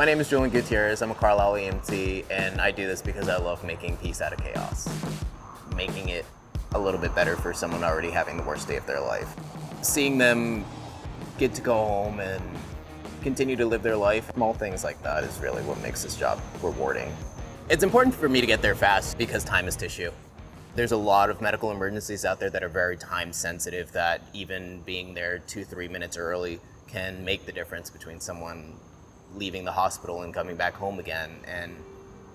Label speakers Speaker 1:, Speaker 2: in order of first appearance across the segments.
Speaker 1: My name is Julian Gutierrez. I'm a Carlisle EMT, and I do this because I love making peace out of chaos. Making it a little bit better for someone already having the worst day of their life. Seeing them get to go home and continue to live their life, small things like that is really what makes this job rewarding. It's important for me to get there fast because time is tissue. There's a lot of medical emergencies out there that are very time sensitive that even being there 2-3 minutes early can make the difference between someone leaving the hospital and coming back home again and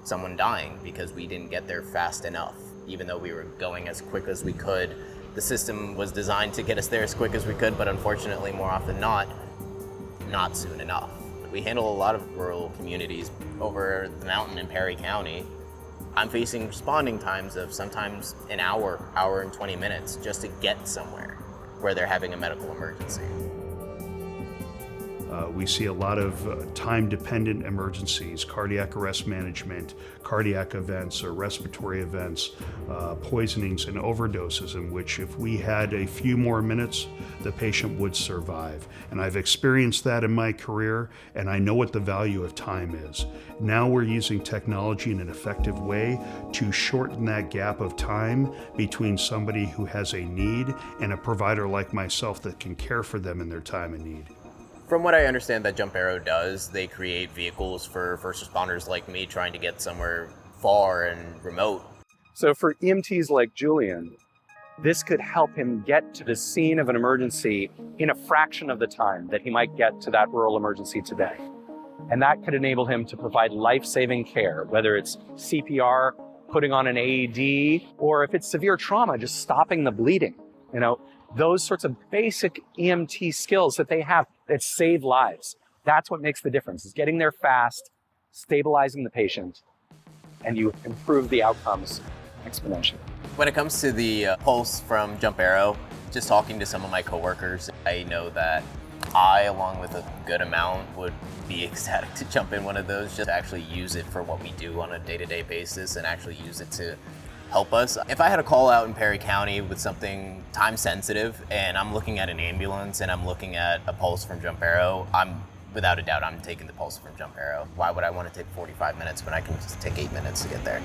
Speaker 1: someone dying because we didn't get there fast enough. Even though we were going as quick as we could, the system was designed to get us there as quick as we could, but unfortunately, more often not soon enough. We handle a lot of rural communities over the mountain in Perry County. I'm facing responding times of sometimes an hour and 20 minutes just to get somewhere where they're having a medical emergency.
Speaker 2: We see a lot of time-dependent emergencies, cardiac arrest management, cardiac events or respiratory events, poisonings and overdoses in which if we had a few more minutes, the patient would survive. And I've experienced that in my career, and I know what the value of time is. Now we're using technology in an effective way to shorten that gap of time between somebody who has a need and a provider like myself that can care for them in their time of need.
Speaker 1: From what I understand that Jump Aero does, they create vehicles for first responders like me trying to get somewhere far and remote.
Speaker 3: So for EMTs like Julian, this could help him get to the scene of an emergency in a fraction of the time that he might get to that rural emergency today. And that could enable him to provide life-saving care, whether it's CPR, putting on an AED, or if it's severe trauma, just stopping the bleeding. Those sorts of basic EMT skills that they have that save lives. That's what makes the difference, is getting there fast, stabilizing the patient, and you improve the outcomes exponentially.
Speaker 1: When it comes to the Pulse from Jump Aero, just talking to some of my coworkers, I know that I, along with a good amount, would be ecstatic to jump in one of those, just to actually use it for what we do on a day-to-day basis and actually use it to help us. If I had a call out in Perry County with something time sensitive and I'm looking at an ambulance and I'm looking at a Pulse from Jump Aero, without a doubt, I'm taking the Pulse from Jump Aero. Why would I want to take 45 minutes when I can just take 8 minutes to get there?